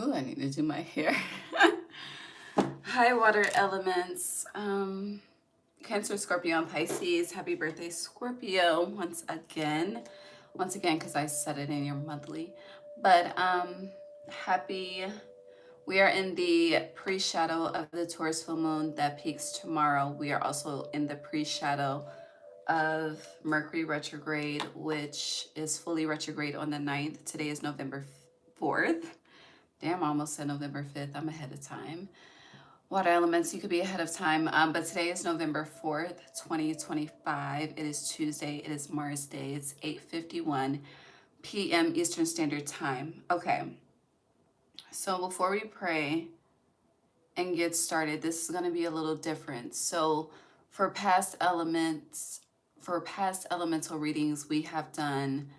Oh, I need to do my hair. Hi, water elements. Cancer, Scorpio, and Pisces. Happy birthday, Scorpio, once again. Once again, because I said it in your monthly. But we are in the pre-shadow of the Taurus full moon that peaks tomorrow. We are also in the pre-shadow of Mercury retrograde, which is fully retrograde on the 9th. Today is November 4th. Damn, I almost said November 5th. I'm ahead of time. Water elements, you could be ahead of time. But today is November 4th, 2025. It is Tuesday. It is Mars Day. It's 8:51 p.m. Eastern Standard Time. Okay. So before we pray and get started, this is going to be a little different. So for past elemental readings, we have done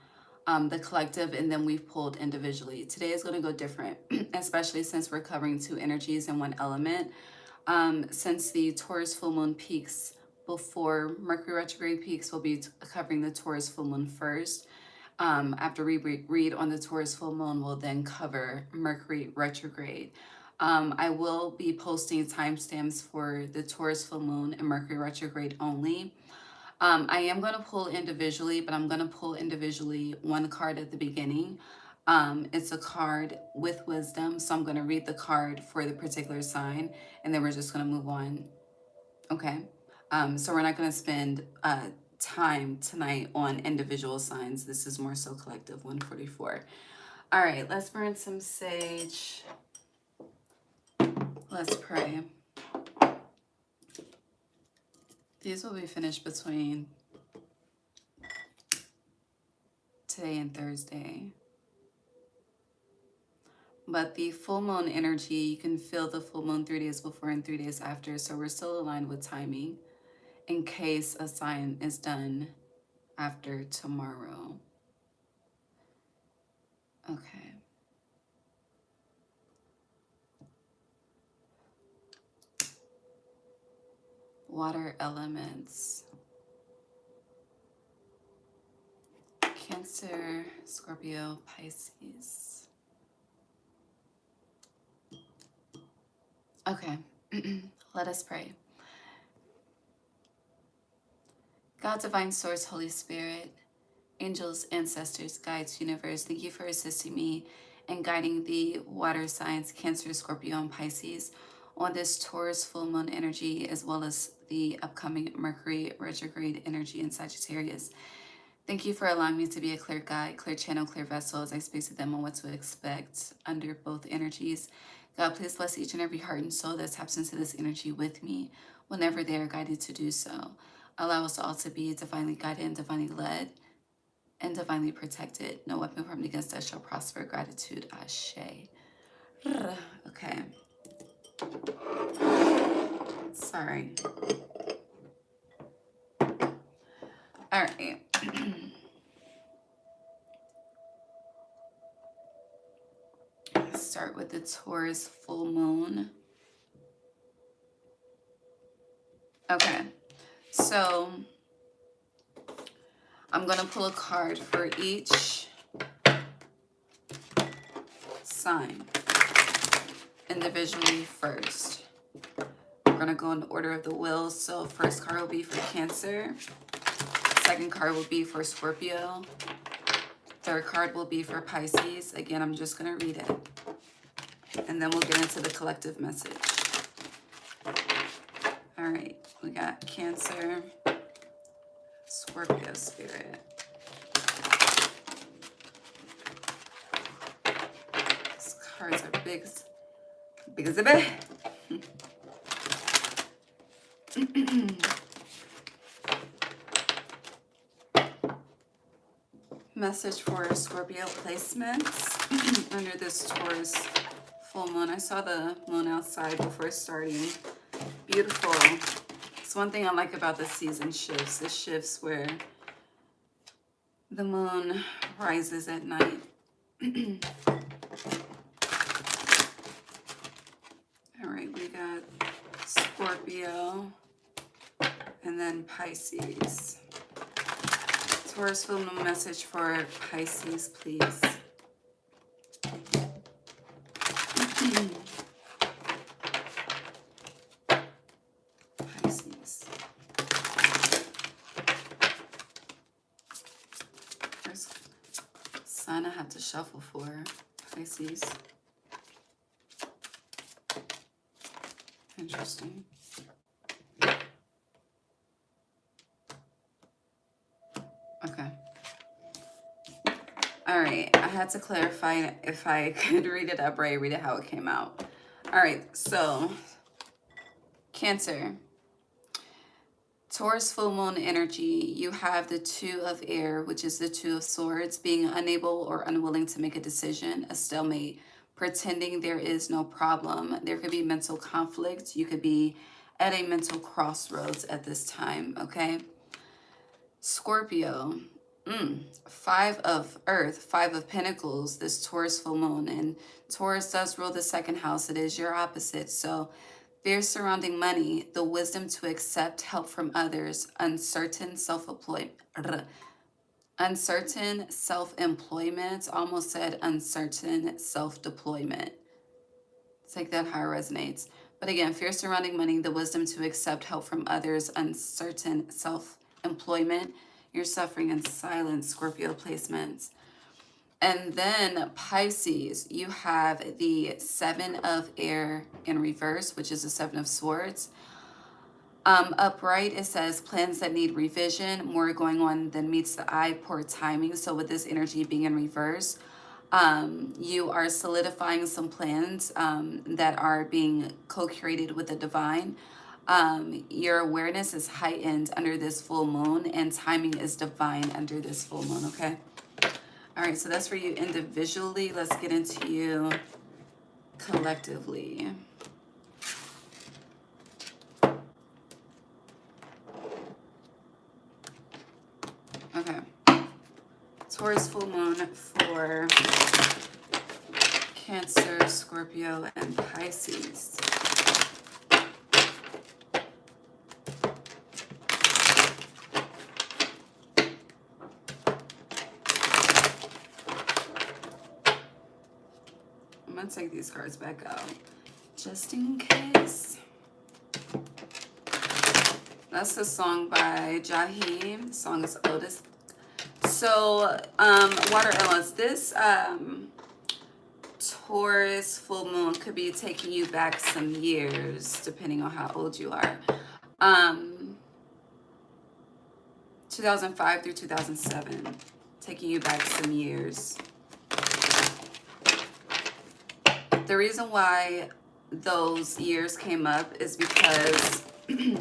the collective, and then we've pulled individually. Today is going to go different, especially since we're covering two energies in one element. Since the Taurus full moon peaks before Mercury retrograde peaks, we'll be covering the Taurus full moon first. After we read on the Taurus full moon, we'll then cover Mercury retrograde. I will be posting timestamps for the Taurus full moon and Mercury retrograde only. I am going to pull individually, but I'm going to pull individually one card at the beginning. It's a card with wisdom, so I'm going to read the card for the particular sign, and then we're just going to move on. Okay? So we're not going to spend time tonight on individual signs. This is more so collective, 144. All right, let's burn some sage. Let's pray. These will be finished between today and Thursday. But the full moon energy, you can feel the full moon 3 days before and 3 days after. So we're still aligned with timing in case a sign is done after tomorrow. Okay. Water elements. Cancer, Scorpio, Pisces. Okay, let us pray. God, Divine Source, Holy Spirit, angels, ancestors, guides, universe, thank you for assisting me in guiding the water signs, Cancer, Scorpio, and Pisces on this Taurus full moon energy, as well as the upcoming Mercury retrograde energy in Sagittarius. Thank you for allowing me to be a clear guide, clear channel, clear vessel as I speak to them on what to expect under both energies. God, please bless each and every heart and soul that taps into this energy with me whenever they are guided to do so. Allow us all to be divinely guided and divinely led and divinely protected. No weapon formed against us shall prosper. Gratitude, Ashe. Okay. Sorry. All right. Start with the Taurus full moon. Okay. So I'm going to pull a card for each sign individually first. We're going to go in order of the will. So first card will be for Cancer. Second card will be for Scorpio. Third card will be for Pisces. Again, I'm just going to read it. And then we'll get into the collective message. All right. We got Cancer, Scorpio spirit. These cards are big as a bit. Message for Scorpio placements under this Taurus full moon. I saw the moon outside before starting. Beautiful. It's one thing I like about the season shifts. It shifts where the moon rises at night. All right, we got Scorpio and then Pisces. Taurus full moon message for Pisces, please. sign I have to shuffle for? Pisces. Interesting. Okay. All right. I had to clarify if I could read it upright, read it how it came out. All right. So, Cancer. Taurus full moon energy, you have the Two of Air, which is the Two of Swords, being unable or unwilling to make a decision, a stalemate, pretending there is no problem. There could be mental conflict. You could be at a mental crossroads at this time, okay? Scorpio, Five of Earth, Five of Pentacles, this Taurus full moon. And Taurus does rule the second house. It is your opposite. So fears surrounding money, the wisdom to accept help from others, uncertain self-employment, almost said uncertain self-deployment. Take that how it resonates. But again, fear surrounding money, the wisdom to accept help from others, uncertain self-employment. You're suffering in silence, Scorpio placements. And then Pisces, you have the Seven of Air in reverse, which is the Seven of Swords. Upright, it says plans that need revision, more going on than meets the eye, poor timing. So with this energy being in reverse, you are solidifying some plans that are being co-created with the divine. Your awareness is heightened under this full moon, and timing is divine under this full moon, okay? All right, so that's for you individually. Let's get into you collectively. Okay. Taurus full moon for Cancer, Scorpio, and Pisces. I'm going to take these cards back out just in case. That's a song by Jaheim. The song is Otis. So, water elements. This Taurus full moon could be taking you back some years, depending on how old you are. 2005 through 2007. Taking you back some years. The reason why those years came up is because, you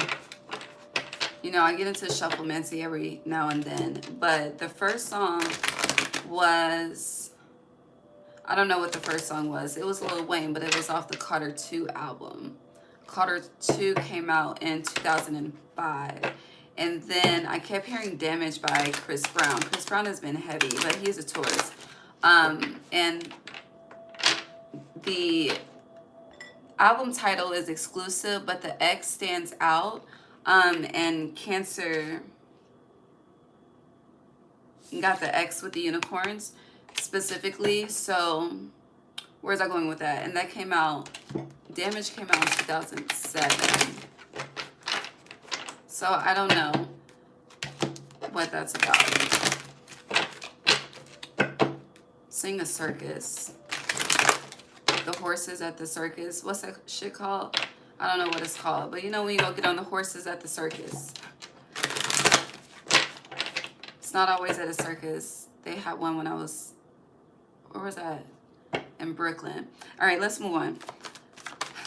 know, I get into shufflemancy every now and then, but the first song was, I don't know what the first song was. It was Lil Wayne, but it was off the Carter 2 album. Carter 2 came out in 2005. And then I kept hearing Damage by Chris Brown. Chris Brown has been heavy, but he's a Taurus. And the album title is exclusive, but the X stands out. And Cancer got the X with the unicorns specifically. So where's I going with that? And that came out, Damage came out in 2007. So I don't know what that's about. Sing a circus. The horses at the circus. What's that shit called? I don't know what it's called. But you know when you go get on the horses at the circus. It's not always at a circus. They had one when I was, where was that? In Brooklyn. All right, let's move on.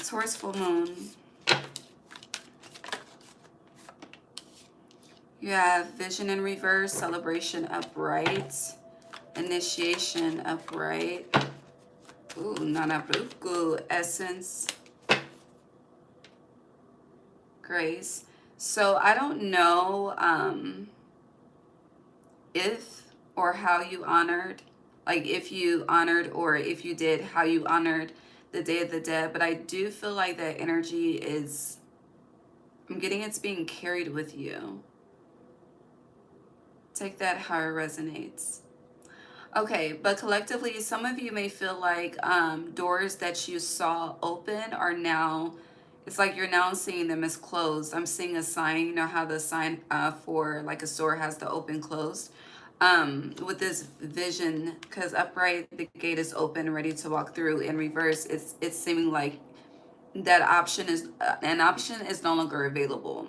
Taurus full moon. You have Vision in reverse, Celebration upright, Initiation upright. Ooh, Nanabuku, Essence, Grace. So I don't know if or how you honored, like if you honored or if you did, how you honored the Day of the Dead. But I do feel like that energy is, I'm getting it's being carried with you. Take that how it resonates. Okay, but collectively, some of you may feel like doors that you saw open are now, it's like you're now seeing them as closed. I'm seeing a sign, you know how the sign for like a store has the open closed. with this vision, because upright, the gate is open, ready to walk through. In reverse, it's seeming like that option is an option is no longer available.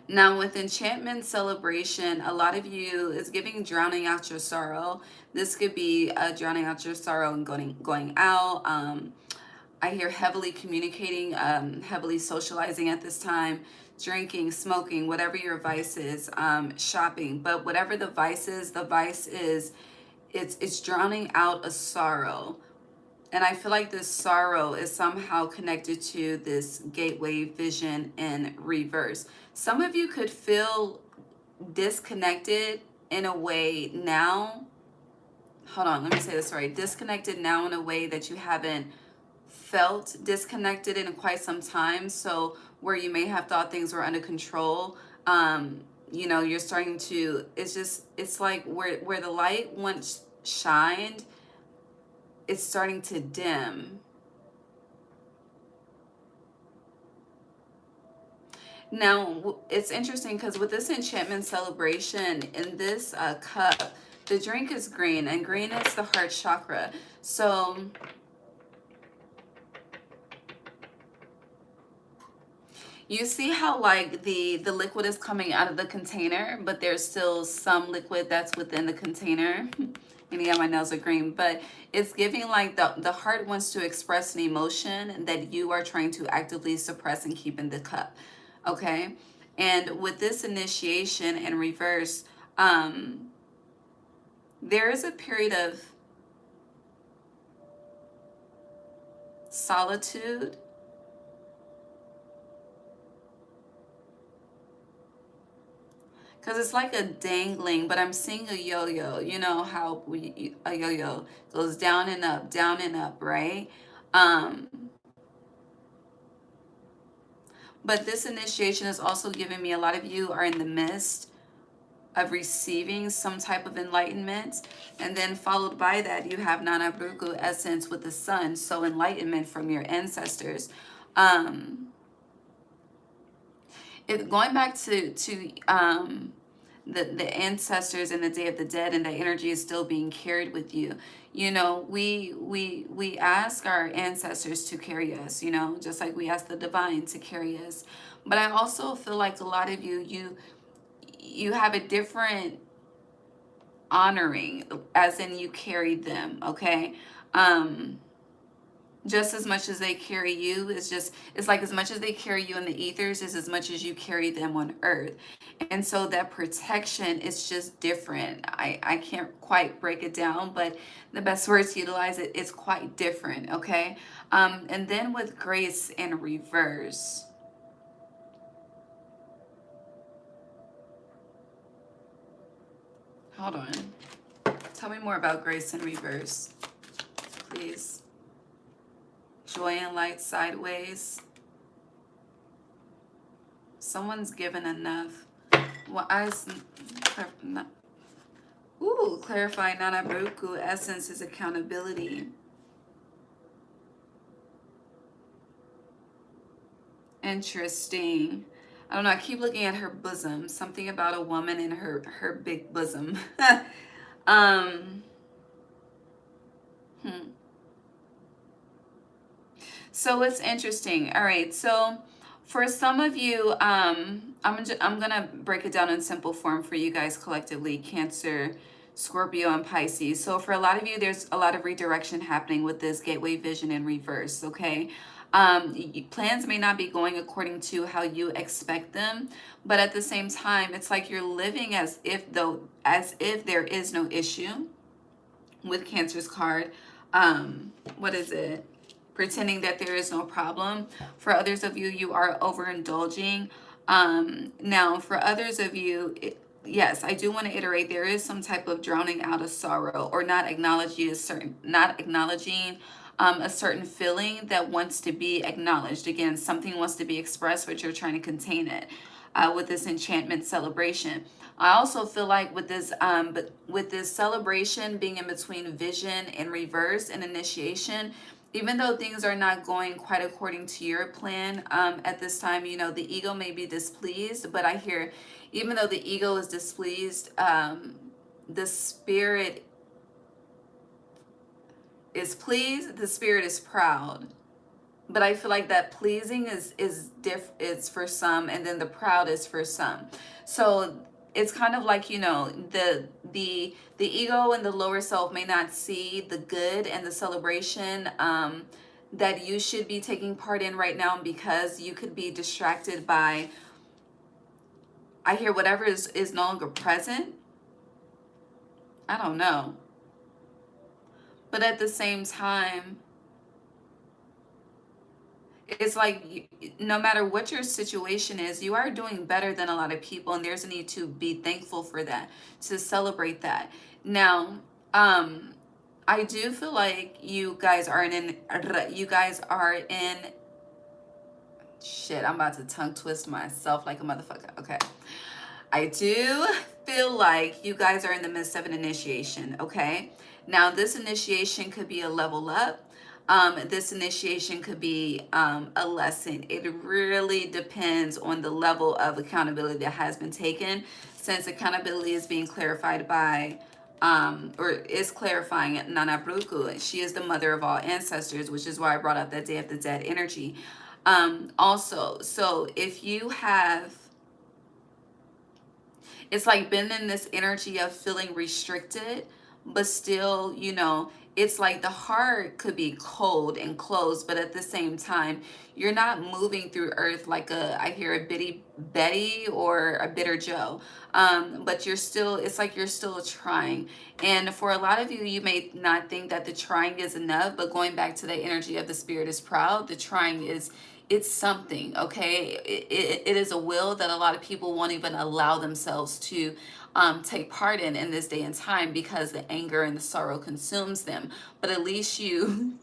Now with enchantment celebration, a lot of you is giving drowning out your sorrow. This could be drowning out your sorrow and going out. I hear heavily communicating, heavily socializing at this time, drinking, smoking, whatever your vice is, shopping. But whatever the vice is, it's drowning out a sorrow. And I feel like this sorrow is somehow connected to this gateway vision in reverse. Some of you could feel disconnected in a way now. Hold on, let me say this right. Disconnected now in a way that you haven't felt disconnected in quite some time. So where you may have thought things were under control, you know, you're starting to, it's like where the light once shined, it's starting to dim. Now, it's interesting because with this enchantment celebration, in this cup, the drink is green, and green is the heart chakra. So you see how like the liquid is coming out of the container, but there's still some liquid that's within the container. And yeah, my nails are green, but it's giving like the heart wants to express an emotion that you are trying to actively suppress and keep in the cup. Okay? And with this initiation in reverse, there is a period of solitude. Because it's like a dangling, but I'm seeing a yo-yo. You know how a yo-yo goes down and up, right? But this initiation is also giving me, a lot of you are in the midst of receiving some type of enlightenment. And then followed by that, you have Nana Bruku essence with the sun. So enlightenment from your ancestors. Going back to the ancestors and the Day of the Dead, and the energy is still being carried with you. You know, we ask our ancestors to carry us, you know, just like we ask the divine to carry us. But I also feel like a lot of you have a different honoring, as in you carried them, okay? Just as much as they carry you, it's like as much as they carry you in the ethers is as much as you carry them on earth. And so that protection is just different. I can't quite break it down, but the best words to utilize it, it's quite different, okay? And then with grace in reverse. Hold on. Tell me more about grace in reverse, please. Joy and light sideways. Someone's given enough. Well, clarify Nana Bruku essence is accountability. Interesting. I don't know. I keep looking at her bosom. Something about a woman in her big bosom. So it's interesting. All right. So for some of you, I'm gonna break it down in simple form for you guys collectively, Cancer, Scorpio, and Pisces. So for a lot of you, there's a lot of redirection happening with this gateway vision in reverse. Okay. Plans may not be going according to how you expect them, but at the same time, it's like you're living as if there is no issue. With Cancer's card, what is it? Pretending that there is no problem. For others of you, you are overindulging. Now, for others of you, yes, I do want to iterate. There is some type of drowning out of sorrow, or not acknowledging a certain feeling that wants to be acknowledged. Again, something wants to be expressed, but you're trying to contain it with this enchantment celebration. I also feel like with this, celebration being in between vision and reverse and initiation, even though things are not going quite according to your plan at this time, you know, the ego may be displeased, but I hear, even though the ego is displeased, the spirit is pleased, the spirit is proud. But I feel like that pleasing is for some, and then the proud is for some. So it's kind of like, you know, the ego and the lower self may not see the good and the celebration that you should be taking part in right now, because you could be distracted by, I hear, whatever is no longer present. I don't know. But at the same time, it's like, no matter what your situation is, you are doing better than a lot of people, and there's a need to be thankful for that, to celebrate that. Now, I do feel like you guys are in shit, I'm about to tongue twist myself like a motherfucker. Okay. I do feel like you guys are in the midst of an initiation, okay? Now, this initiation could be a level up. This initiation could be a lesson. It really depends on the level of accountability that has been taken, since accountability is being clarified by, or is clarifying Nana Bruku. She is the mother of all ancestors, which is why I brought up that Day of the Dead energy. Also, so if you have, it's like been in this energy of feeling restricted, but still, you know, it's like the heart could be cold and closed, but at the same time, you're not moving through earth like I hear a bitty Betty or a bitter Joe. But you're still, it's like you're still trying. And for a lot of you, you may not think that the trying is enough, but going back to the energy of the spirit is proud, the trying is, it's something, okay? It is a will that a lot of people won't even allow themselves to take part in this day and time, because the anger and the sorrow consumes them. But at least you,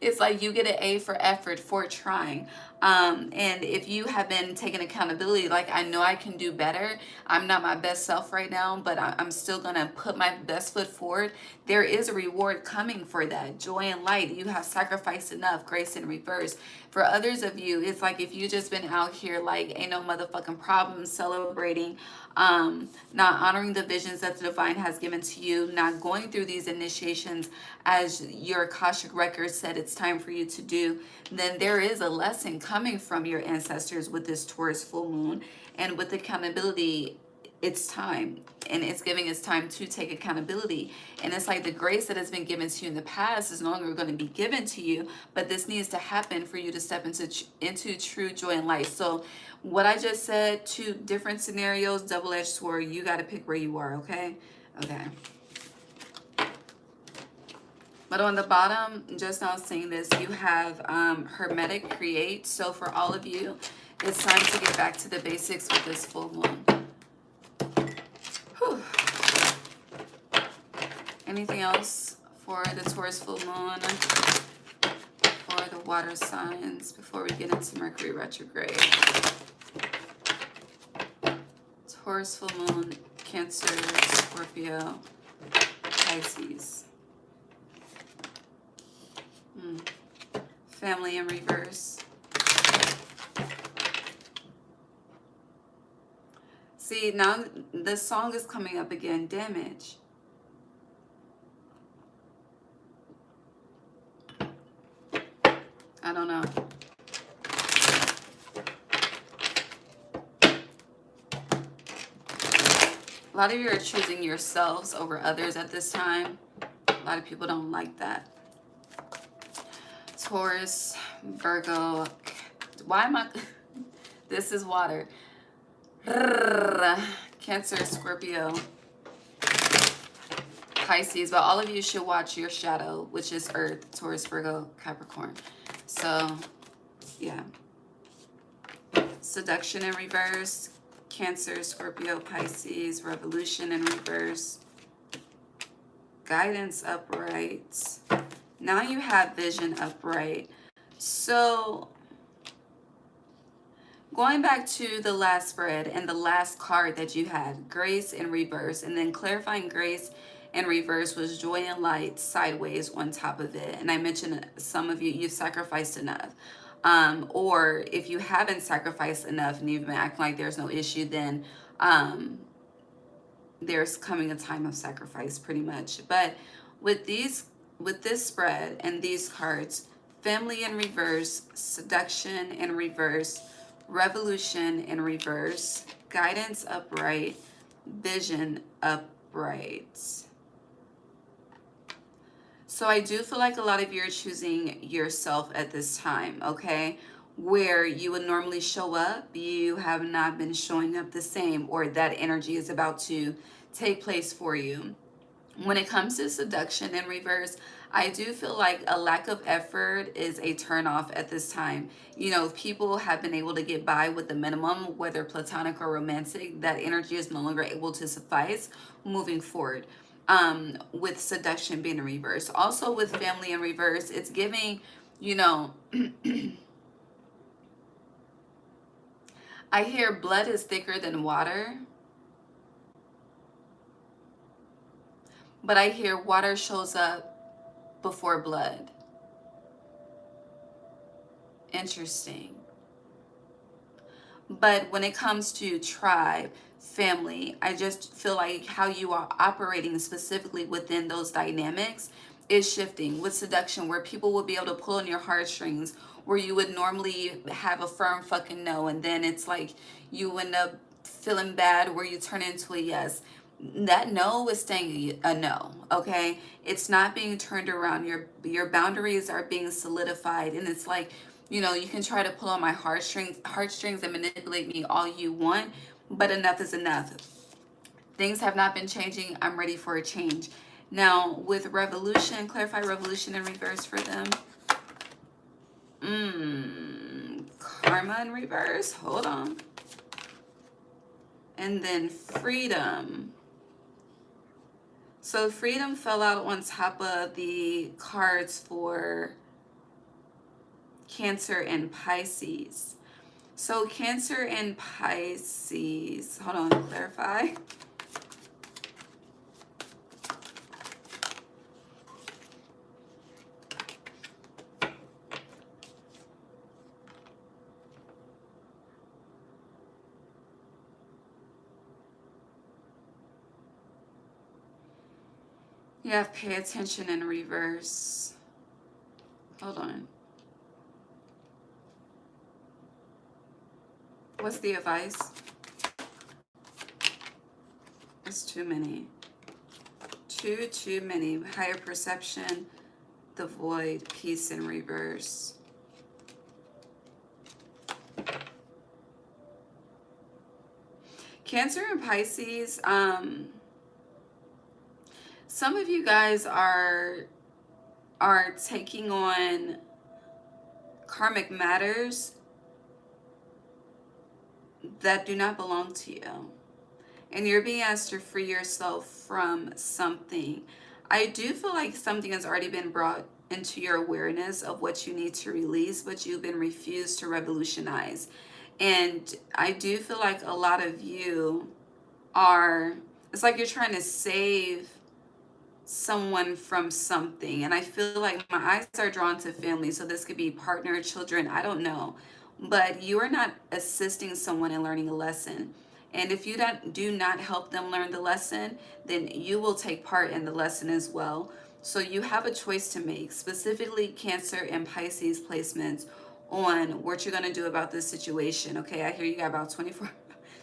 it's like you get an A for effort, for trying. And if you have been taking accountability, like, I know I can do better. I'm not my best self right now, but I'm still going to put my best foot forward. There is a reward coming for that. Joy and light. You have sacrificed enough. Grace in reverse. For others of you, it's like if you just been out here like ain't no motherfucking problem, celebrating, not honoring the visions that the divine has given to you, not going through these initiations as your Akashic record said it's time for you to do, then there is a lesson coming from your ancestors with this Taurus full moon. And with accountability, it's time, and it's giving us time to take accountability. And it's like the grace that has been given to you in the past is no longer going to be given to you, but this needs to happen for you to step into true joy and light. So what I just said, two different scenarios, double-edged sword. You got to pick where you are. Okay. But on the bottom, just now seeing this, you have Hermetic Create. So for all of you, it's time to get back to the basics with this full moon. Whew. Anything else for the Taurus full moon, for the water signs, before we get into Mercury retrograde? Taurus full moon, Cancer, Scorpio, Pisces. Family in reverse. See, now this song is coming up again. Damage. I don't know. A lot of you are choosing yourselves over others at this time. A lot of people don't like that. Taurus, Virgo. Why am I... This is water. Cancer, Scorpio, Pisces. But all of you should watch your shadow, which is Earth, Taurus, Virgo, Capricorn. So, yeah. Seduction in reverse. Cancer, Scorpio, Pisces. Revolution in reverse. Guidance upright. Now you have vision upright. So going back to the last spread and the last card that you had, grace in reverse, and then clarifying grace in reverse was joy and light sideways on top of it. And I mentioned some of you, you've sacrificed enough. Or if you haven't sacrificed enough and you've been acting like there's no issue, then there's coming a time of sacrifice pretty much. But with this spread and these cards, family in reverse, seduction in reverse, revolution in reverse, guidance upright, vision upright. So I do feel like a lot of you are choosing yourself at this time, okay? Where you would normally show up, you have not been showing up the same, or that energy is about to take place for you. When it comes to seduction in reverse, I do feel like a lack of effort is a turnoff at this time. You know, people have been able to get by with the minimum, whether platonic or romantic. That energy is no longer able to suffice moving forward. With seduction being in reverse. Also with family in reverse, it's giving, you know, I hear blood is thicker than water, but I hear water shows up before blood. Interesting. But when it comes to tribe, family, I just feel like how you are operating specifically within those dynamics is shifting. With seduction, where people will be able to pull on your heartstrings, where you would normally have a firm fucking no, and then it's like you end up feeling bad where you turn into a yes. That no is staying a no, okay? It's not being turned around. Your boundaries are being solidified, and it's like, you know, you can try to pull on my heartstrings and manipulate me all you want, but enough is enough. Things have not been changing. I'm ready for a change. Now, with revolution, clarify revolution in reverse for them. Karma in reverse. Hold on. And then freedom. So freedom fell out on top of the cards for Cancer and Pisces. So Cancer and Pisces, hold on, clarify. You have pay attention in reverse. Hold on. What's the advice? It's too many. Too many. Higher perception, the void, peace in reverse. Cancer and Pisces, some of you guys are taking on karmic matters that do not belong to you. And you're being asked to free yourself from something. I do feel like something has already been brought into your awareness of what you need to release, but you've been refused to revolutionize. And I do feel like a lot of you are, it's like you're trying to save someone from something. And I feel like my eyes are drawn to family, so this could be partner, children, I don't know, but you are not assisting someone in learning a lesson. And if you do not help them learn the lesson, then you will take part in the lesson as well. So you have a choice to make, specifically Cancer and Pisces placements on what you're going to do about this situation. Okay, I hear you got about 24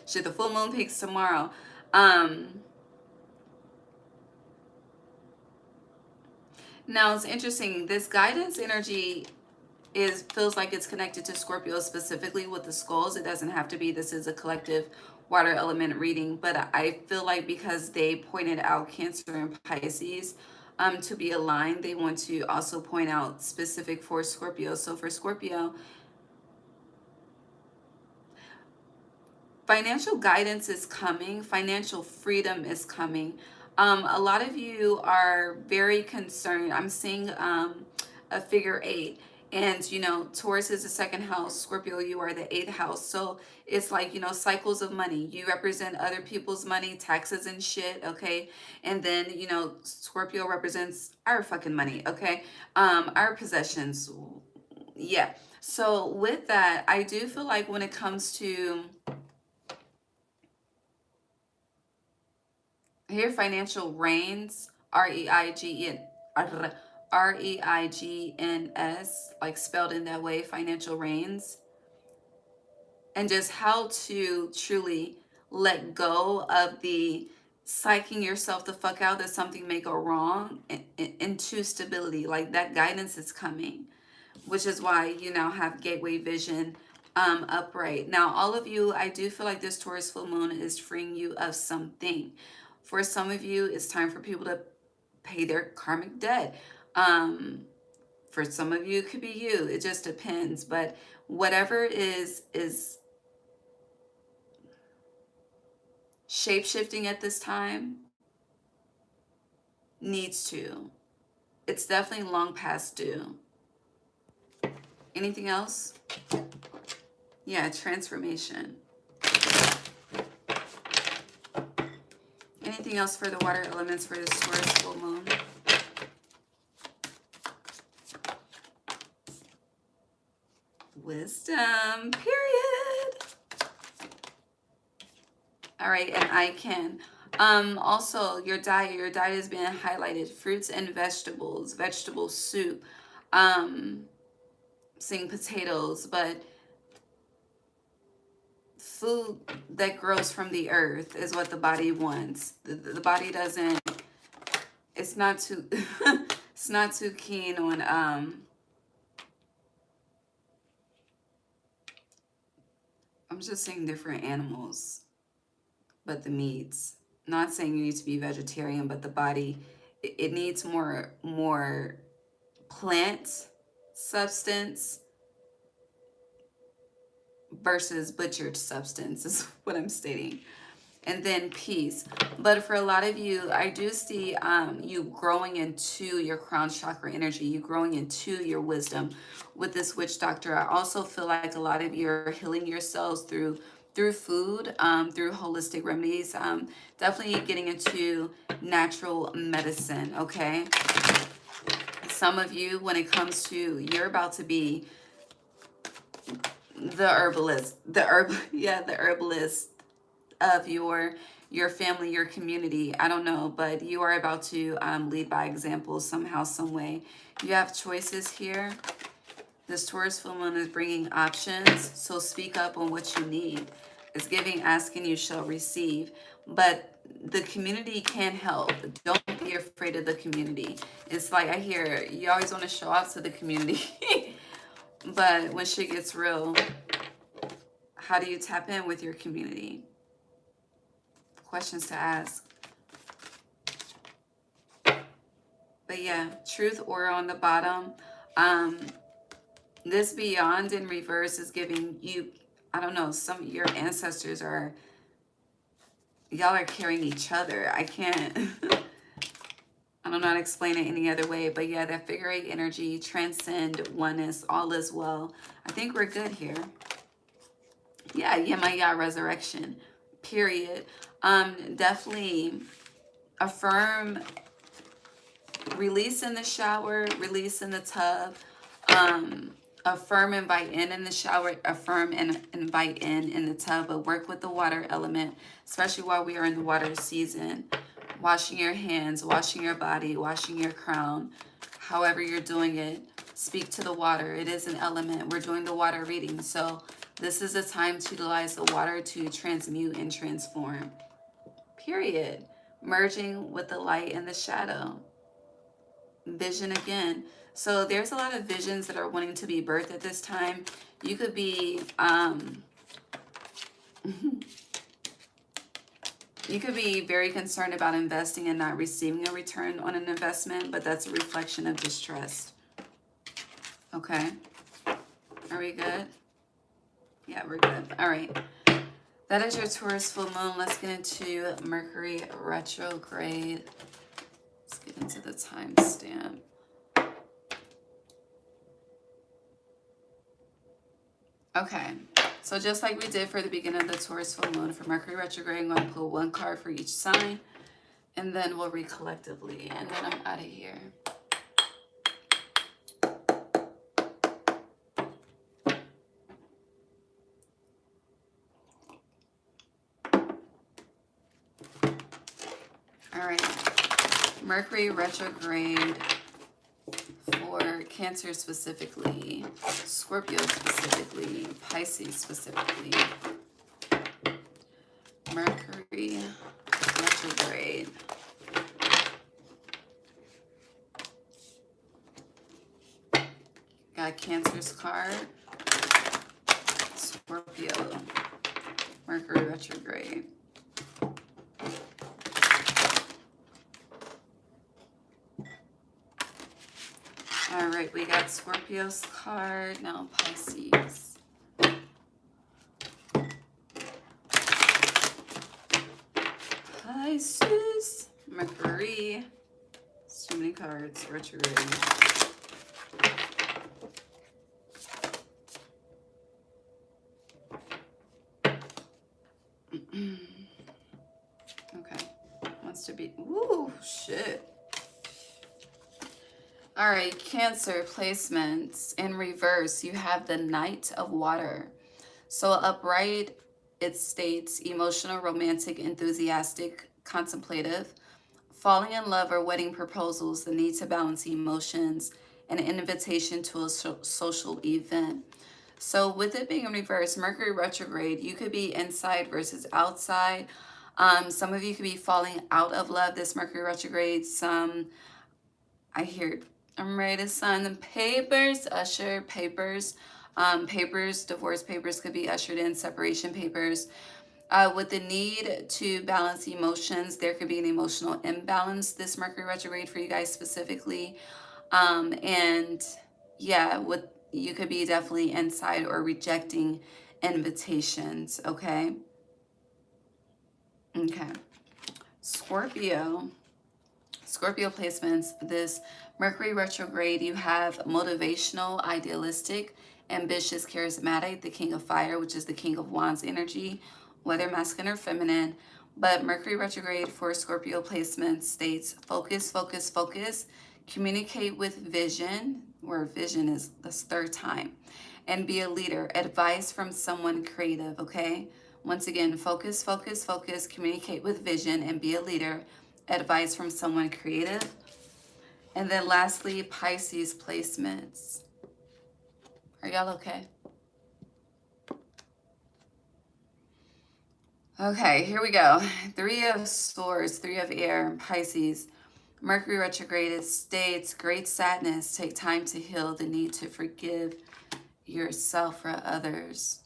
shit, the full moon peaks tomorrow. Now it's interesting, this guidance energy feels like it's connected to Scorpio specifically with the skulls. It doesn't have to be. This is a collective water element reading, but I feel like because they pointed out Cancer and Pisces to be aligned, they want to also point out specific for Scorpio. So for Scorpio, financial guidance is coming. Financial freedom is coming. A lot of you are very concerned. I'm seeing a figure 8. And, you know, Taurus is the second house. Scorpio, you are the 8th house. So it's like, you know, cycles of money. You represent other people's money, taxes and shit, okay? And then, you know, Scorpio represents our fucking money, okay? Our possessions. Yeah. So with that, I do feel like when it comes to I hear financial reigns, R-E-I-G-N, R-E-I-G-N-S, like spelled in that way, financial reigns. And just how to truly let go of the psyching yourself the fuck out that something may go wrong into stability. Like that guidance is coming, which is why you now have gateway vision upright. Now, all of you, I do feel like this Taurus full moon is freeing you of something. For some of you, it's time for people to pay their karmic debt. For some of you, it could be you. It just depends. But whatever is shape-shifting at this time needs to. It's definitely long past due. Anything else? Yeah, transformation. Anything else for the water elements for this Taurus full moon? Wisdom, period. All right, and I can. Also, your diet is being highlighted. Fruits and vegetables, vegetable soup, seeing potatoes, but food that grows from the earth is what the body wants. The body doesn't, it's not too, it's not too keen on, I'm just saying different animals, but the meats. Not saying you need to be vegetarian, but the body, it needs more plant substance versus butchered substance is what I'm stating. And then peace. But for a lot of you, I do see you growing into your crown chakra energy, you growing into your wisdom with this witch doctor. I also feel like a lot of you are healing yourselves through food, through holistic remedies, definitely getting into natural medicine, okay? Some of you, when it comes to, you're about to be the herbalist, the herbalist of your family, your community. I don't know, but you are about to lead by example somehow, some way. You have choices here. This Taurus full moon is bringing options, so speak up on what you need. It's giving, ask and you shall receive. But the community can help. Don't be afraid of the community. It's like I hear you always want to show out to the community. But when shit gets real, how do you tap in with your community? Questions to ask. But yeah, truth aura on the bottom. This beyond in reverse is giving you, I don't know, some of your ancestors are, y'all are carrying each other. I can't, I don't know how to explain it any other way, but yeah, that figure eight energy, transcend, oneness, all is well. I think we're good here. Yeah, Yemaya resurrection, period. Definitely affirm, release in the shower, release in the tub, affirm, invite in the shower, affirm and invite in the tub, but work with the water element, especially while we are in the water season. Washing your hands, washing your body, washing your crown, however you're doing it, speak to the water. It is an element. We're doing the water reading, so this is a time to utilize the water to transmute and transform, period. Merging with the light and the shadow. Vision again. So there's a lot of visions that are wanting to be birthed at this time. You could be you could be very concerned about investing and not receiving a return on an investment, but that's a reflection of distrust. Okay, are we good? Yeah, we're good. All right, that is your Taurus full moon. Let's get into Mercury retrograde. Let's get into the timestamp. Okay, so just like we did for the beginning of the Taurus full moon, for Mercury retrograde, I'm going to pull one card for each sign, and then we'll read collectively, and then I'm out of here. All right. Mercury retrograde for Cancer specifically, Scorpio specifically, Pisces specifically. Mercury retrograde. Got Cancer's card. Scorpio. Mercury retrograde. All right, we got Scorpio's card. Now Pisces. Pisces. Mercury. It's too many cards. Retrograde. Okay. Wants to be... Ooh, shit. All right, Cancer placements. In reverse, you have the Knight of Water. So upright, it states emotional, romantic, enthusiastic, contemplative. Falling in love or wedding proposals, the need to balance emotions, and an invitation to a social event. So with it being in reverse, Mercury retrograde, you could be inside versus outside. Some of you could be falling out of love this Mercury retrograde. Some, I hear, I'm ready to sign the papers, usher papers. Papers, divorce papers could be ushered in, separation papers. With the need to balance emotions, there could be an emotional imbalance this Mercury retrograde for you guys specifically. And yeah, you could be definitely inside or rejecting invitations, okay? Okay. Scorpio placements, this Mercury retrograde, you have motivational, idealistic, ambitious, charismatic, the King of Fire, which is the King of Wands energy, whether masculine or feminine. But Mercury retrograde for Scorpio placements states focus, focus, focus, communicate with vision, where vision is the third time, and be a leader. Advice from someone creative, okay? Once again, focus, focus, focus, communicate with vision, and be a leader. Advice from someone creative. And then lastly, Pisces placements. Are y'all okay? Okay, here we go. 3 of Swords, 3 of Air, Pisces. Mercury retrograde states, great sadness. Take time to heal the need to forgive yourself or others.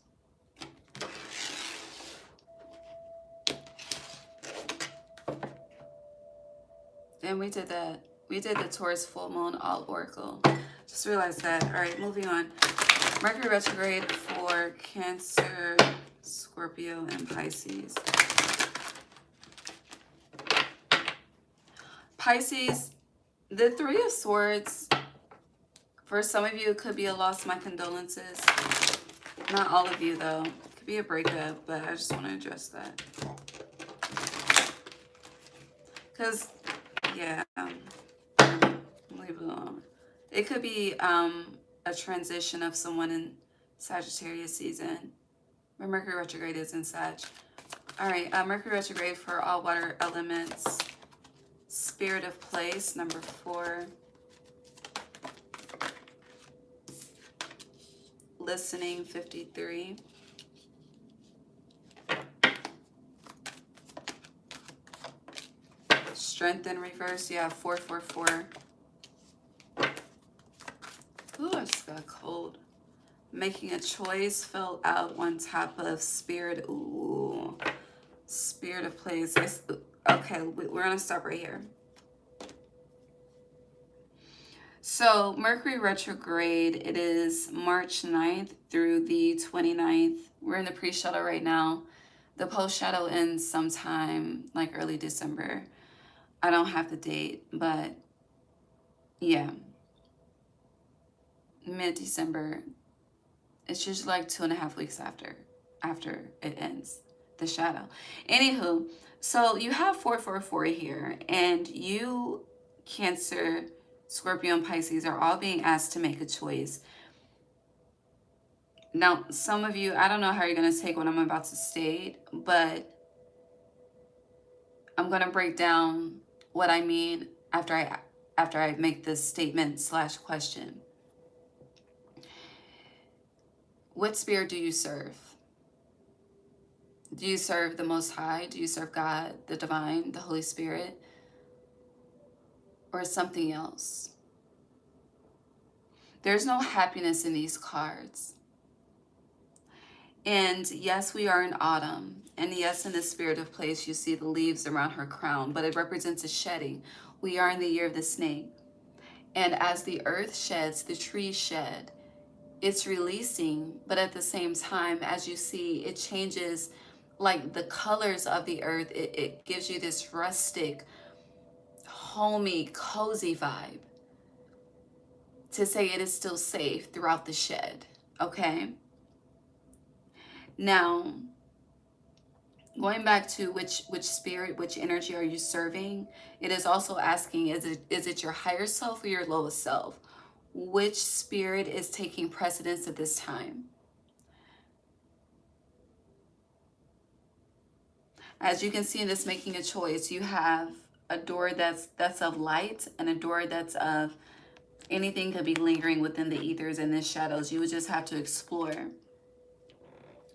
And we did that. We did the Taurus full moon all oracle. Just realized that. All right, moving on. Mercury retrograde for Cancer, Scorpio, and Pisces. Pisces, the 3 of Swords, for some of you, it could be a loss. My condolences. Not all of you, though. It could be a breakup, but I just want to address that. Because, yeah, leave it alone. It could be a transition of someone in Sagittarius season. But Mercury retrograde is in Sag. All right, Mercury retrograde for all water elements. Spirit of place, number 4. Listening, 53. Strength in reverse, you have 444. Ooh, I just got cold. Making a choice, fill out on top of spirit. Ooh, spirit of place. Okay, we're gonna stop right here. So Mercury retrograde, it is March 9th through the 29th. We're in the pre-shadow right now. The post-shadow ends sometime like early December. I don't have the date, but yeah, mid-December. It's usually like 2.5 weeks after it ends, the shadow. Anywho, so you have 444 here, and you, Cancer, Scorpio, and Pisces are all being asked to make a choice. Now, some of you, I don't know how you're going to take what I'm about to state, but I'm going to break down what I mean after I make this statement / question. What spirit do you serve? Do you serve the Most High? Do you serve God, the Divine, the Holy Spirit, or something else? There's no happiness in these cards. And yes, we are in autumn. And yes, in the spirit of place, you see the leaves around her crown, but it represents a shedding. We are in the year of the snake. And as the earth sheds, the trees shed. It's releasing, but at the same time, as you see, it changes, like the colors of the earth. It gives you this rustic, homey, cozy vibe to say it is still safe throughout the shed, okay? Now, going back to which spirit, which energy are you serving? It is also asking, is it your higher self or your lowest self? Which spirit is taking precedence at this time? As you can see in this making a choice, you have a door that's of light and a door that's of anything could be lingering within the ethers and the shadows. You would just have to explore.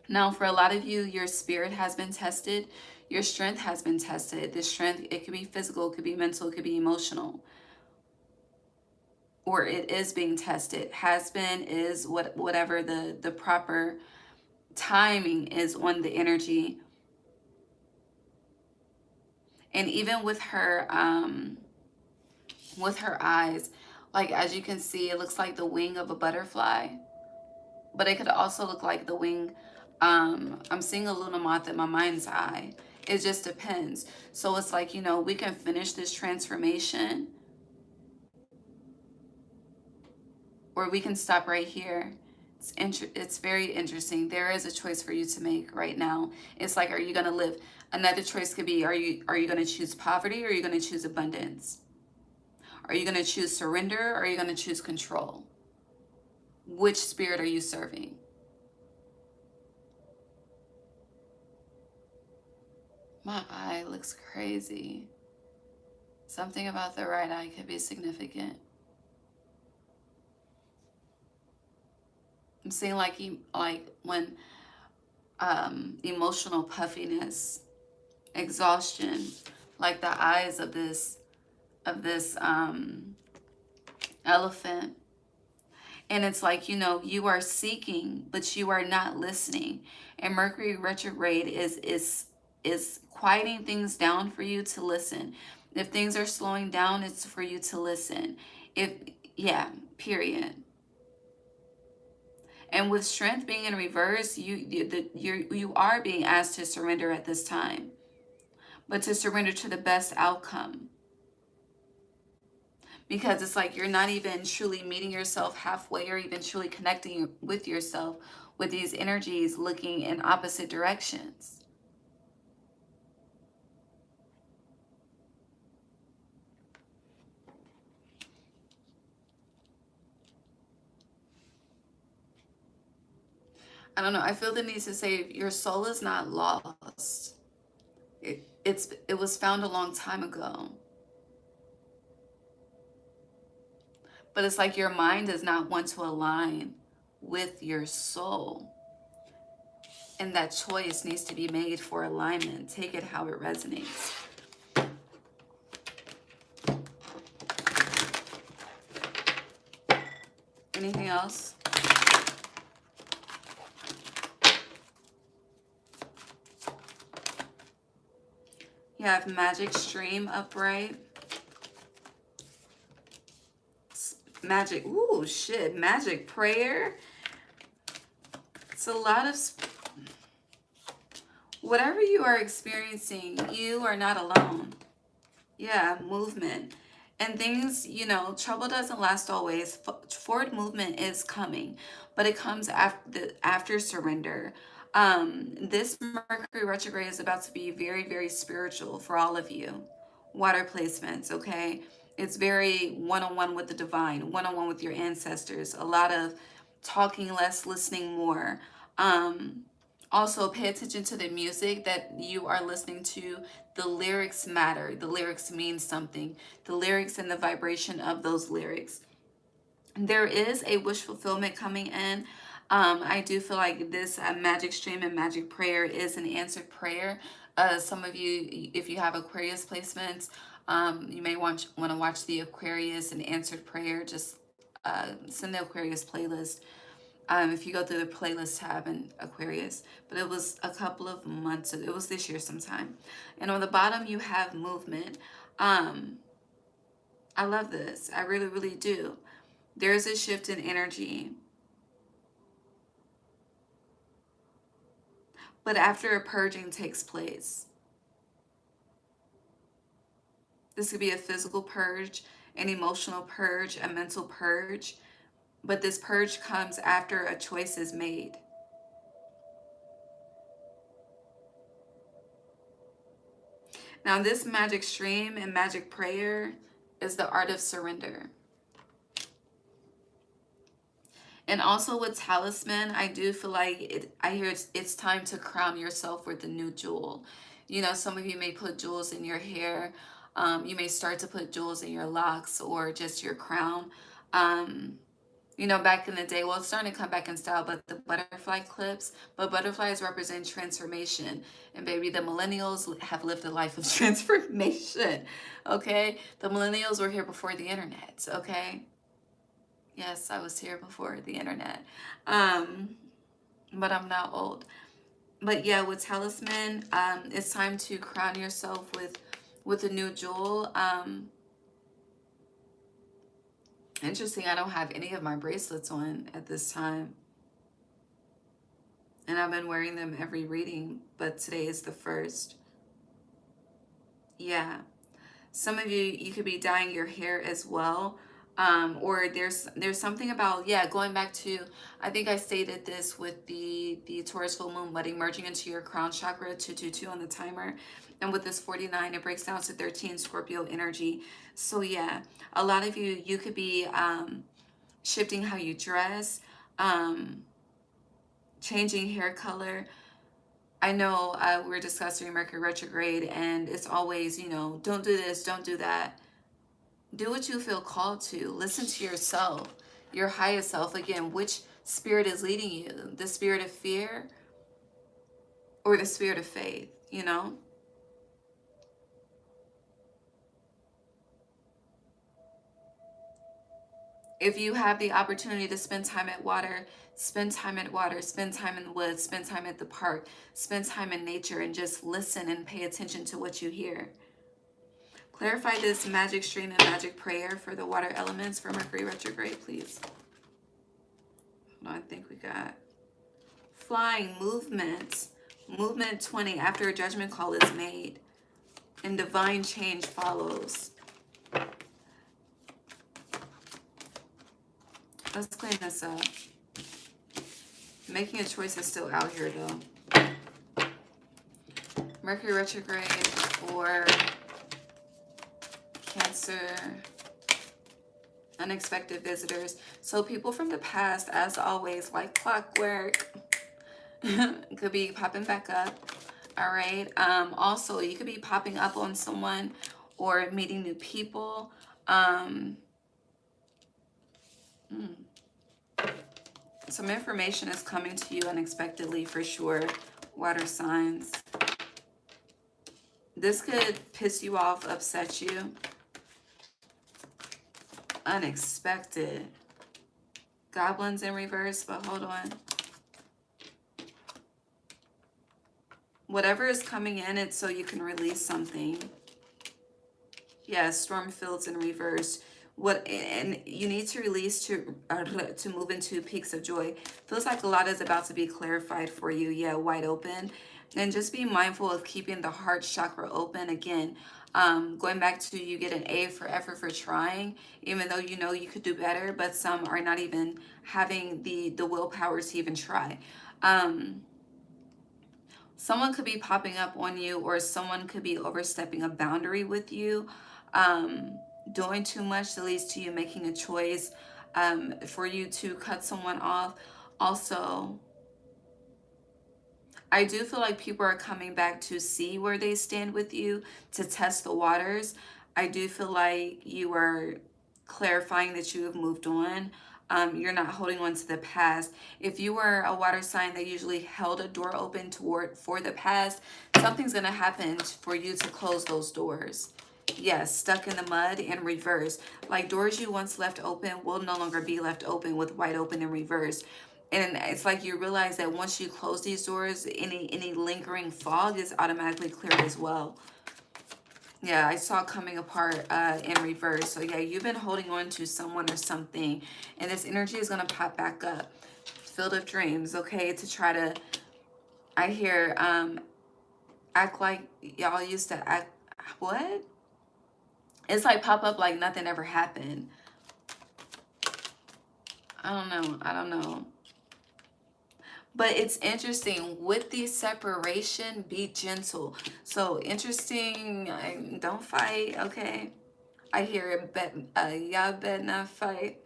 Now, for a lot of you, your spirit has been tested. Your strength has been tested. This strength, it could be physical, it could be mental, it could be emotional. Or it is being tested. Has been, is, whatever the proper timing is on the energy. And even with her eyes, like as you can see, it looks like the wing of a butterfly. But it could also look like the wing, I'm seeing a little moth in my mind's eye. It just depends. So it's like, you know, we can finish this transformation, or we can stop right here. It's very interesting. There is a choice for you to make right now. It's like, are you going to live? Another choice could be, are you going to choose poverty, or are you going to choose abundance? Are you going to choose surrender, or are you going to choose control? Which spirit are you serving? My eye looks crazy. Something about the right eye could be significant. I'm seeing like when emotional puffiness, exhaustion, like the eyes of this elephant. And it's like, you know, you are seeking, but you are not listening. And Mercury retrograde is quieting things down for you to listen. If things are slowing down, it's for you to listen. Period. And with strength being in reverse, you are being asked to surrender at this time, but to surrender to the best outcome. Because it's like you're not even truly meeting yourself halfway, or even truly connecting with yourself, with these energies looking in opposite directions. I don't know. I feel the need to say your soul is not lost. It was found a long time ago. But it's like your mind does not want to align with your soul. And that choice needs to be made for alignment. Take it how it resonates. Anything else? You have magic stream upright. Magic, ooh, shit, magic prayer. It's a lot of, whatever you are experiencing, you are not alone. Yeah, movement. And things, you know, trouble doesn't last always. Forward movement is coming, but it comes after surrender. This Mercury retrograde is about to be very, very spiritual for all of you. Water placements, okay? It's very one-on-one with the divine, one-on-one with your ancestors. A lot of talking less, listening more. Also, pay attention to the music that you are listening to. The lyrics matter. The lyrics mean something. The lyrics and the vibration of those lyrics. There is a wish fulfillment coming in. I do feel like this magic stream and magic prayer is an answered prayer. Some of you, if you have Aquarius placements, you may want to watch the Aquarius and answered prayer. Just send the Aquarius playlist. If you go through the playlist tab in Aquarius, but it was a couple of months ago. It was this year sometime. And on the bottom, you have movement. I love this. I really, really do. There's a shift in energy. But after a purging takes place, this could be a physical purge, an emotional purge, a mental purge. But this purge comes after a choice is made. Now, this magic stream and magic prayer is the art of surrender. And also with talisman, I do feel like I hear it's time to crown yourself with a new jewel. You know, some of you may put jewels in your hair. You may start to put jewels in your locks or just your crown. You know, back in the day, well, it's starting to come back in style, but the butterfly clips, but butterflies represent transformation. And baby, the millennials have lived a life of transformation, okay? The millennials were here before the internet, okay? Yes, I was here before the internet. But I'm not old. But yeah, with talisman, it's time to crown yourself with a new jewel. Interesting, I don't have any of my bracelets on at this time. And I've been wearing them every reading, but today is the first. Yeah. Some of you could be dyeing your hair as well. Or there's something about, yeah, going back to, I think I stated this with the Taurus full moon wedding, merging into your crown chakra, 222 on the timer. And with this 49, it breaks down to 13 Scorpio energy. So yeah, a lot of you could be shifting how you dress, changing hair color. I know we're discussing Mercury retrograde, and it's always, you know, don't do this, don't do that. Do what you feel called to. Listen to yourself, your highest self. Again, which spirit is leading you? The spirit of fear or the spirit of faith, you know? If you have the opportunity to spend time at water, spend time at water, spend time in the woods, spend time at the park, spend time in nature, and just listen and pay attention to what you hear. Clarify this magic stream and magic prayer for the water elements for Mercury retrograde, please. Hold on, I think we got flying movement. Movement 20, after a judgment call is made and divine change follows. Let's clean this up. Making a choice is still out here though. Mercury retrograde for Cancer, unexpected visitors. So people from the past, as always, like clockwork, could be popping back up. All right. Also, you could be popping up on someone or meeting new people. Some information is coming to you unexpectedly for sure, water signs. This could piss you off, upset you. Unexpected. Goblins in reverse, but hold on. Whatever is coming in, it's so you can release something. Yeah, storm fields in reverse. And you need to release to move into peaks of joy. Feels like a lot is about to be clarified for you. Yeah, wide open. And just be mindful of keeping the heart chakra open. Again, going back to, you get an A for effort for trying, even though you know you could do better, but some are not even having the willpower to even try. Someone could be popping up on you, or someone could be overstepping a boundary with you. Doing too much that leads to you making a choice for you to cut someone off. Also, I do feel like people are coming back to see where they stand with you, to test the waters. I do feel like you are clarifying that you have moved on. You're not holding on to the past. If you were a water sign that usually held a door open toward for the past, something's going to happen for you to close those doors. Yes, stuck in the mud in reverse. Like doors you once left open will no longer be left open with wide open in reverse. And it's like you realize that once you close these doors, any lingering fog is automatically cleared as well. Yeah, I saw coming apart in reverse. So yeah, you've been holding on to someone or something, and this energy is going to pop back up. Field of dreams, okay, to try to, I hear, act like y'all used to act, what? It's like pop up like nothing ever happened. I don't know. But it's interesting with the separation, be gentle. So interesting, don't fight, okay? I hear it, but y'all better not fight.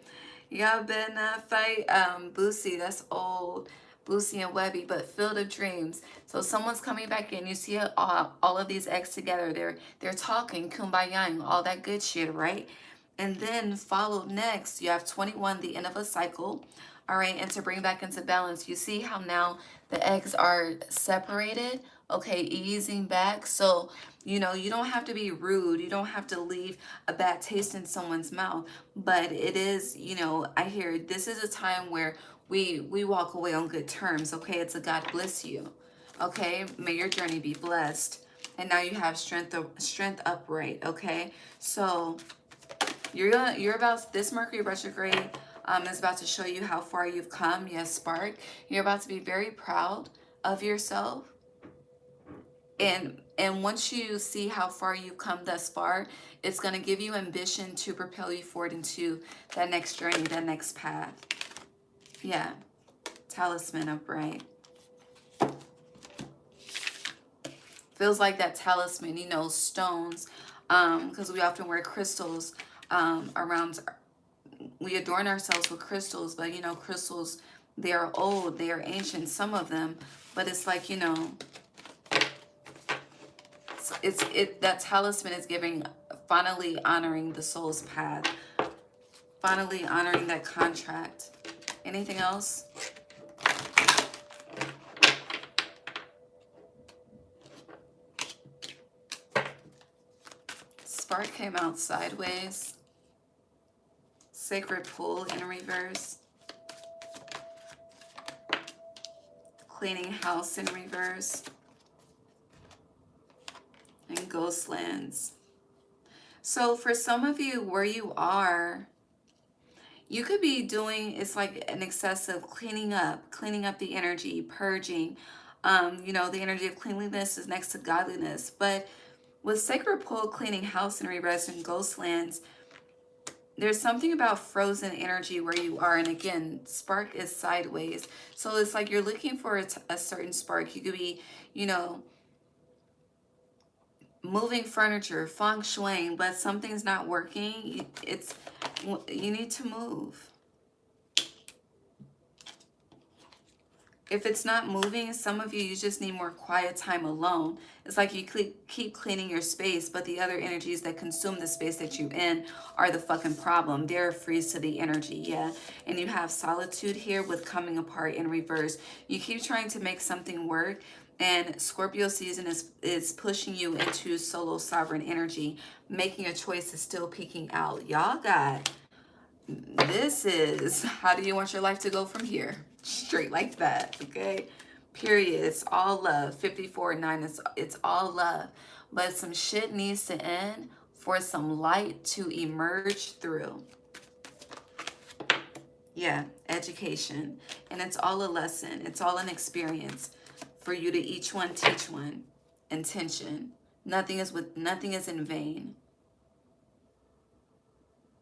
Y'all better not fight. Boosie, that's old. Boosie and Webby, but Field of Dreams. So someone's coming back in. You see all of these eggs together. They're talking, kumbayaing, all that good shit, right? And then followed next, you have 21, the end of a cycle. All right, and to bring back into balance, you see how now the eggs are separated, okay, easing back. So, you know, you don't have to be rude. You don't have to leave a bad taste in someone's mouth. But it is, you know, I hear this is a time where we walk away on good terms, okay? It's a God bless you, okay? May your journey be blessed. And now you have strength upright, okay? So you're about, this Mercury retrograde is about to show you how far you've come. Yes, Spark. You're about to be very proud of yourself. And once you see how far you've come thus far, it's going to give you ambition to propel you forward into that next journey, that next path. Yeah. Talisman upright. Feels like that talisman, you know, stones, because we often wear crystals around. We adorn ourselves with crystals, but you know, crystals, they are old, they are ancient, some of them, but it's like, you know, that talisman is giving, finally honoring the soul's path, finally honoring that contract. Anything else? Spark came out sideways. Sacred pool in reverse. Cleaning house in reverse. And Ghostlands. So for some of you, where you are, you could be doing, it's like an excessive cleaning up the energy, purging. You know, the energy of cleanliness is next to godliness. But with Sacred Pool, cleaning house in reverse, and Ghostlands, there's something about frozen energy where you are. And again, spark is sideways. So it's like you're looking for a certain spark. You could be, you know, moving furniture, feng shuiing, but something's not working. You need to move. If it's not moving, some of you just need more quiet time alone. It's like you keep cleaning your space, but the other energies that consume the space that you're in are the fucking problem. They're freeze to the energy, yeah? And you have solitude here with coming apart in reverse. You keep trying to make something work, and Scorpio season is pushing you into solo sovereign energy. Making a choice is still peeking out. Y'all got, this is, how do you want your life to go from here? Straight like that, okay? Period. It's all love. 54-9, it's all love. But some shit needs to end for some light to emerge through. Yeah, education. And it's all a lesson. It's all an experience for you to each one teach one. Intention. Nothing is in vain.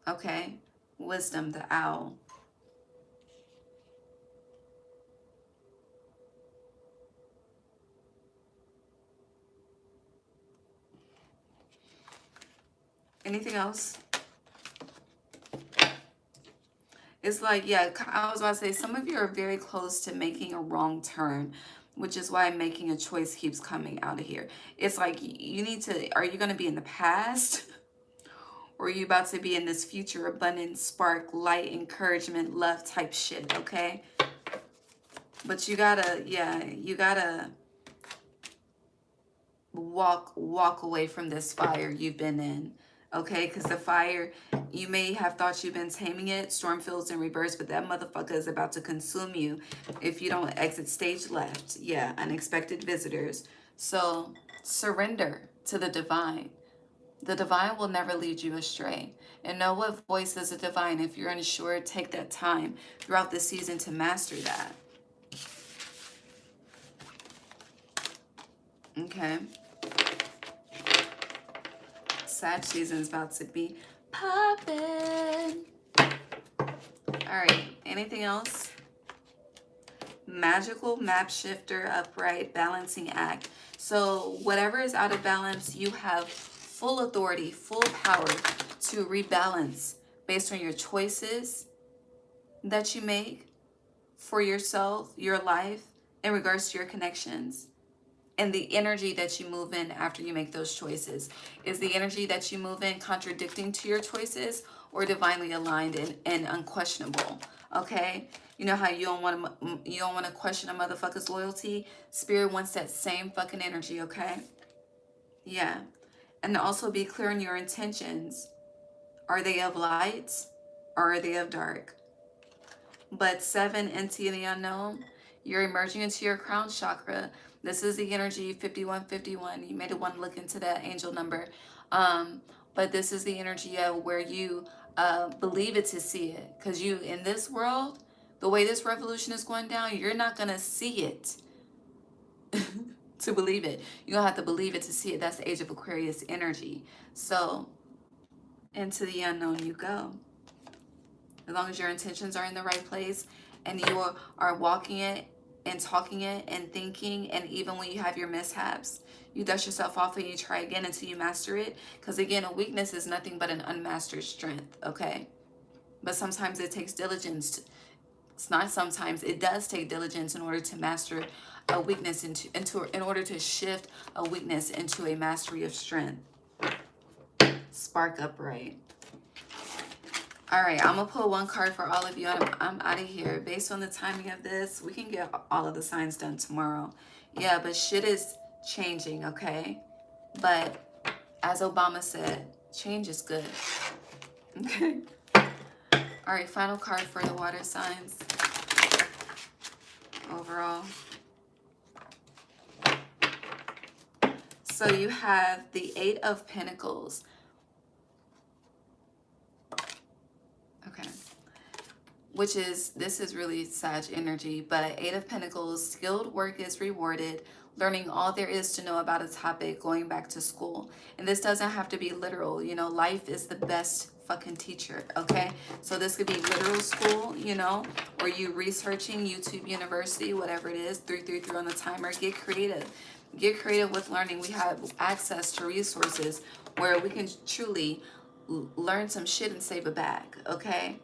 Okay? Wisdom, the owl. Anything else? It's like, yeah, I was about to say, some of you are very close to making a wrong turn. which is why making a choice keeps coming out of here. It's like you need to, are you going to be in the past? Or are you about to be in this future, abundance, spark, light, encouragement, love type shit, okay? But you gotta, yeah, you gotta walk away from this fire you've been in, okay? Because the fire, you may have thought you've been taming it, storm fields and reverse, but that motherfucker is about to consume you if you don't exit stage left. Yeah, unexpected visitors. So surrender to the divine. The divine will never lead you astray. And know what voice is the divine. If you're unsure, take that time throughout the season to master that. Okay. Sag season is about to be popping. All right. Anything else? Magical map shifter, upright, balancing act. So whatever is out of balance, you have full authority, full power to rebalance based on your choices that you make for yourself, your life, in regards to your connections. And the energy that you move in after you make those choices. Is the energy that you move in contradicting to your choices or divinely aligned and unquestionable? Okay? You know how you don't want to question a motherfucker's loyalty? Spirit wants that same fucking energy, okay? Yeah. And also be clear on your intentions. Are they of light or are they of dark? But 7, into the unknown, you're emerging into your crown chakra. This is the energy 5151. You may want to look into that angel number. But this is the energy of where you believe it to see it. Because you, in this world, the way this revolution is going down, you're not going to see it to believe it. You're going to have to believe it to see it. That's the age of Aquarius energy. So, into the unknown you go. As long as your intentions are in the right place and you are walking it and talking it and thinking, and even when you have your mishaps, you dust yourself off and you try again until you master it. Because again, a weakness is nothing but an unmastered strength, okay? But sometimes it takes diligence. It's not sometimes, it does take diligence in order to master a weakness in order to shift a weakness into a mastery of strength. Spark upright. All right, I'm going to pull one card for all of you. I'm out of here. Based on the timing of this, we can get all of the signs done tomorrow. Yeah, but shit is changing, okay? But as Obama said, change is good. Okay? All right, final card for the water signs. Overall. So you have the 8 of Pentacles. Okay. Which is, this is really Sag energy, but 8 of Pentacles, skilled work is rewarded, learning all there is to know about a topic, going back to school. And this doesn't have to be literal, you know, life is the best fucking teacher, okay? So this could be literal school, you know, or you researching, YouTube University, whatever it is, 333 on the timer. Get creative. Get creative with learning. We have access to resources where we can truly learn some shit and save a bag, okay?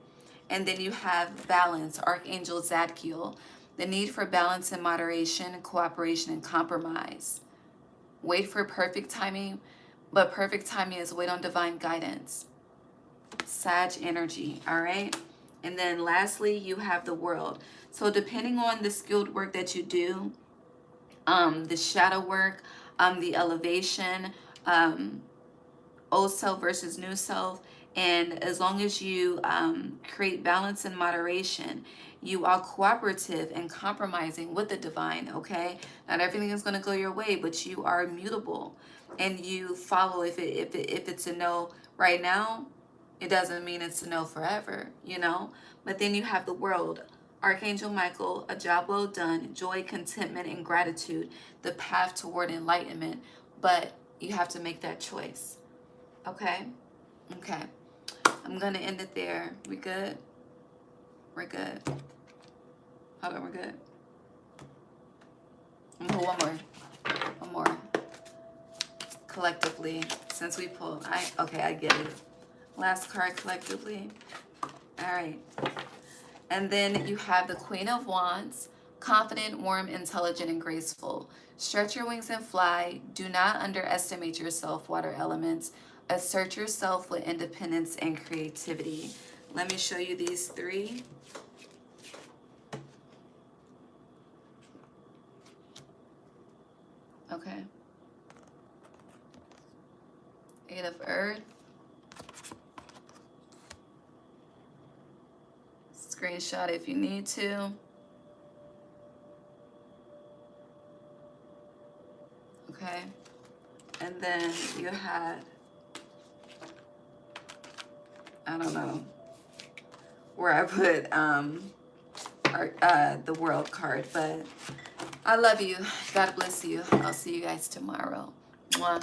And then you have balance, Archangel Zadkiel, the need for balance and moderation, cooperation and compromise. Wait for perfect timing, but perfect timing is wait on divine guidance. Sag energy, all right? And then lastly, you have the World. So depending on the skilled work that you do, the shadow work, the elevation, old self versus new self, and as long as you create balance and moderation, you are cooperative and compromising with the divine, okay? Not everything is going to go your way, but you are immutable and you follow. If it's a no right now, it doesn't mean it's a no forever, you know? But then you have the World. Archangel Michael, a job well done, joy, contentment, and gratitude, the path toward enlightenment. But you have to make that choice, okay? Okay. I'm going to end it there. We good? We're good. Hold on, we're good. I'm going to pull one more. Collectively, since we pulled. Okay, I get it. Last card collectively. All right. And then you have the Queen of Wands, Confident, warm, intelligent, and graceful. Stretch your wings and fly. Do not underestimate yourself, water elements. Assert yourself with independence and creativity. Let me show you these three. Okay. 8 of Earth. Screenshot if you need to. Okay. And then you had, I don't know where I put the World card, but I love you. God bless you. I'll see you guys tomorrow. Mwah.